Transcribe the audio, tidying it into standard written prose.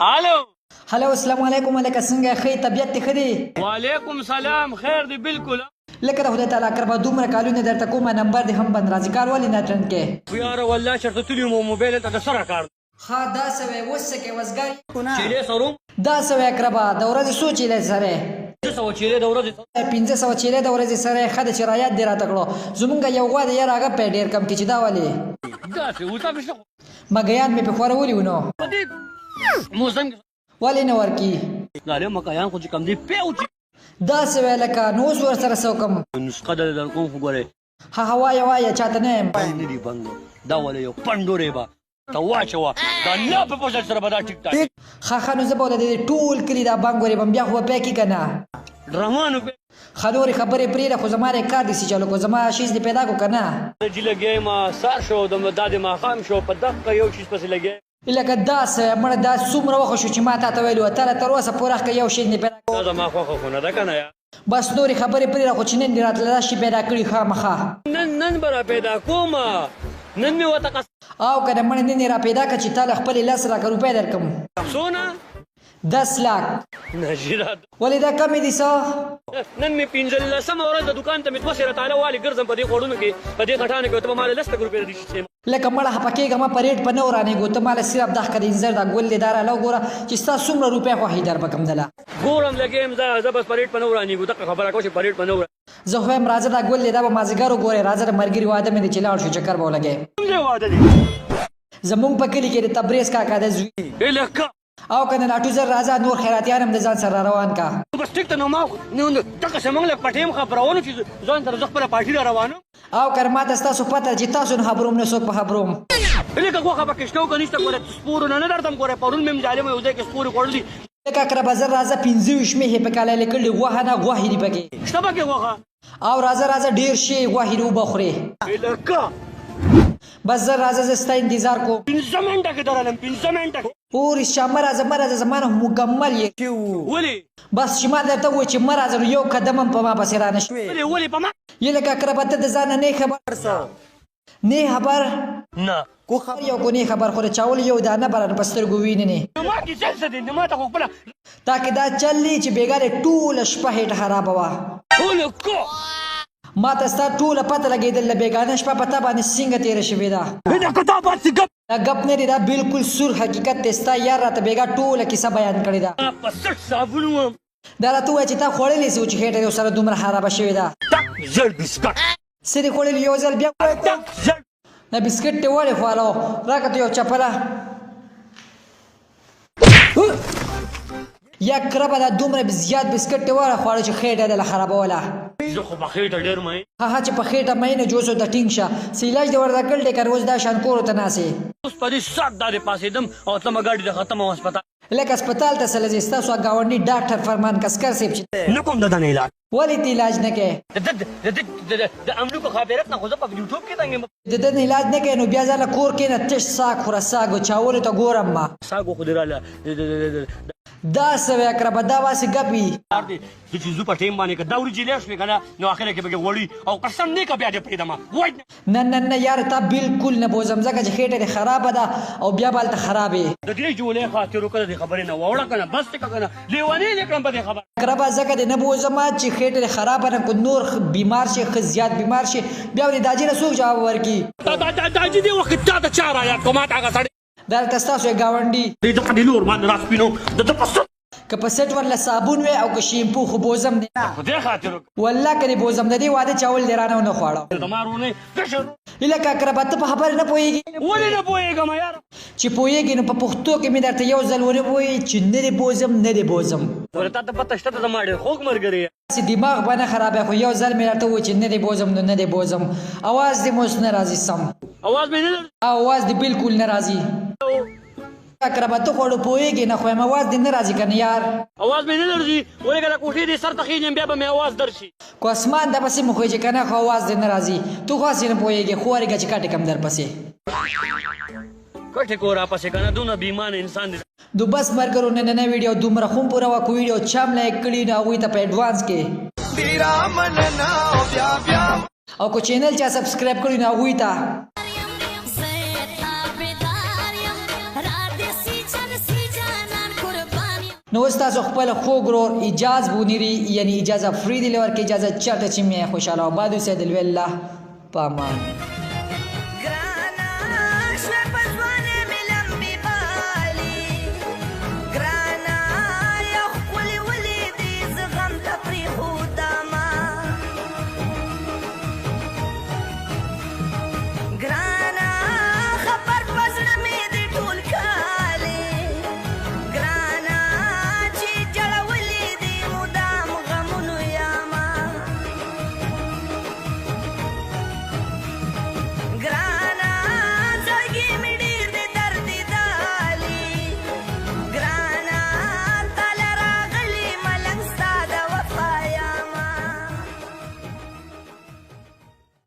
هلو السلام علیکم لکه څنګه ښې طبیعت دې ښه دی؟ وعلیکم سلام خیر دی بالکل. لکه د خدای تعالی کربا دومره کالونه درته کومه نمبر دې هم بند راځي، کار ولې نه اټنډ کې؟ یاره والله چېرته تللي وم موبایل ته د سره کار ښه داسې وی اوس څه کې وزګار چیلې سروم داسې وی اقربا د ورځې څو چیلې سره 500 چیلې د ورځې 500 چیلې د ورځې سره ښه ده چې رایاد دې راته کړو. زمونږ یو غوا دی یاره هغه پی ډېر کم کې چې دا ولې داسې اوسه مې مګیان مې پې خورولي وو نو په دې موسم ولې نه ورکي ظالم مکیان خو چې کم دی پیو چې داسې وی لکه نو اوس ورسره څه وکړم نسخه د در کوم خو ګورې ها وایه وایه چاته نه یم نه دي بنګو دا ولې یو پنډورې به ته واچوه دا الله په پوزل سره به دا ټیک ټاک ښه نو زه به د دې ټول کلي دا بانګ ورېبم بیا خو به پی کي که نه ډرامانو پې ښه نورې خبرې پرېږده خو زما دی کار دې سي چلو کو زما شیز دې پیدا کو که نه جي لګیا یم سار شو دا د ماښام شو په دقه یو شیز پسې لګیا لکه داسې مړه دا څومره وخت شو چې ما تا ته ویلي وه تله تر اوسه پورې که یو شی دې پیدا دا زما خوښه خو نه ده که نه یا بس نورې خبرې پرېږده خو چې نن دې راتله دا شي پیدا کړي خامخا نن به را پیدا کومه نن مې ورته قسم او که د مړه نن یې را پیدا کړه چې تا له خپلې 10 لکه روپۍ درکړم څونه 10 لاک نجیرات ولې دا کمې دي څه نن مې 15مه ورځ د دوکان ته مې 2 سېره تاله والې ګرځم په دې خوړونو کې په دې غټانو کې ته به ما له 10 روپۍ درشي لکه مړه خفه کېږه ما په ریټ په نه ورانېږو ته ماله صرف دا ښه د انځر دا ګل دې دا راله وګوره چې ستا څومره روپۍ خوښې در به کړم دله ګورم لګیا یم زه بس په ریټ په نه ورانېږو دقه خبره کوم چې په ریټ په نه ورانېږو زه خو یم راځه دا ګل دی دا به مازدیګر وګورې راځه د ملګري واده مې دی چې لاړ شو چکر به ولګی کوم ځای واده دی زمونږ په کلي کې د تبریز کاکا د زوی لکه او که د لاټو زر راځه نور خیراتیان هم د ځان سره روان کا بس ټیک ته نو ما دقسې موږ له پټۍ م خبرولو چې ځان سره زه خپله پارټي را روانم او که ما ته ستاسو پته چې تاسو نه خبروم نه څوک په خبروم لکه غوښه پکې شته او که نشته ګوره سپورو نه درتم ګوره پرون مې هم جالب یو ځای کې سپورې خوړلي لکه اقربه زر راځه 25 مې په کاله لیکلي غوښه نه غوښې دي پکې شته پکې غوښه او راځه ډېر شی غوښې دي وبه خورې لکه بس زر راځه زه ستا انتظار کوم 15 منټه کې درالم 15 منټه کې او رښتیا مه راځه مه راځه زما نه مکمل یې ولې بس چې ما درته ووایي چې مه راځه نو یو قدم هم په ما پسې رانه شوې ولې په ما یې لکه اقربه ته د ځانه نه خبر نه خبر نه یو کو نه خبر خو د چاول یو دانه برانه په سترګو وینې نه ما کې چل څه دی ما ته خو خپله تا کې دا چللی چې بېګا دې ټوله شپه هېټه خرابه وه لکه ما ته ستا ټوله پته لګېدل له بېګانه شپه په تا باندې څنګه تېره شوې ده دا کتاب هسې ګپ دا ګپ نه دی دا بالکل سور حقیقت دی ستا یار راته بېګا ټوله کیسه بیان کړې ده په سټ صابون وم دا راته ووایه چې تا خوړلې څه و چې هېټه دې ورسره دومره خرابه شوې ده زړ بسکټ څه دې خوړلي یو ځل بیا زړ نه بسکټ دې ولې خوړلو راکړه ته یو چپله یا کربه دا دومره زیات بسکټ دې وله خوړه چې خېټه دې له خرابوله زه خو په خېټه ډېر مې ها چې په خېټه مې نه جوسو ته ټینګ شه څه علاج دې ورته کړل دی که روز دا شان کورو ته ناسې اوس په دې ساټ دا دې پاسېدم او تمه ګاډي د ختمه هسپتال لکه هسپتال ته سره ځې ستاسو ګاونډي ډاکټر فرمان کسکر صاحب چې نه کوم د دنه علاج ولې ته علاج نه کوې د املوکو خبرت نه خو زه په یوټیوب کې دنګ د ده نه علاج نه کوې نو بیا ځاله کور کې نه تش ساګ خوره ساګ و چاولو ته ګورم ما ساګو خو دې راله دا څه وی اقربه دا واسې ګپ وي زه چې زو په ټیم باندې که دا وریجې شوې که نه نو اخره کې به کې غوړي او قسم نه که بیا دې پرېږدم وایي نه یاره تا بالکل نه بوزم ځکه چې خېټه دې خرابه ده او بیا به هلته خرابې د دې جولې خاطرو که دې خبرې نه واوړه که نه بس دې که نه لیونې دې کړم په دې خبره اقربه ځکه دې نه بوزم چې خېټه دې خرابه نه کو نور بیمار شي ښه زیات بیمار شي بیا ولې داجي له څوک جواب ورکړي داجي دې وخت تا د چا رایاد کو ما ته هغه سړی دا هلته ستاسو یې ګاونډي دې د قدې لور باندې راسپینو د ده په که په سټ ورله صابون وی او که شیمپو خو بوزم دی خو دې خاطرو والله که دې بوزم د دې واده چاول دې رانه ونه خواړه زما رونې کشر لکه اقربه ته په خبرې نه پوهېږي ولې نه پوهېږم یار چې پوهېږي نو په پښتو کې مې درته یو ځل ونه ووایي چې نه دې بوزم نه دې بوزم ورته تا ته پته شته ته زما ډېر خوږ ملګری چې دماغ به نه خرابوي خو یو ځل مې درته ووایي چې نه دې بوزم نو نه دې بوزم اواز دې مو اوس نه راځي سم اواز مې نه اواز دې بالکل نه راځي اقربه ته خو پوهېږي نه خو یم اواز دې نه راځي که نه یار اواز مې نه درځي ولې که د کوټې دې سر ته خېږم بیا به مې اواز درشي کو اسمان د پسې مو خېږي که نه خو اواز دې نه راځي تو خو هسې نه پوهېږي خو ورېږه چې کټې کم در پسې کټې کو راپسې که نه دونه بیمانه انسان دی دو بس ملګرو نننۍ ویډیو دومره خو پوره وه کو ویډیو چا هم لایک کړي نو هغوی ته په ایډوانس کې او کو چینل چا سبسکرایب کړي نو هغوی ته نو اوس تاسو خپل خوږ ورور اجاز بونیری یعنی اجازه فری دی لور کې اجازه چرته چې مې خوشاله آباد اوسئ د لوی الله په امان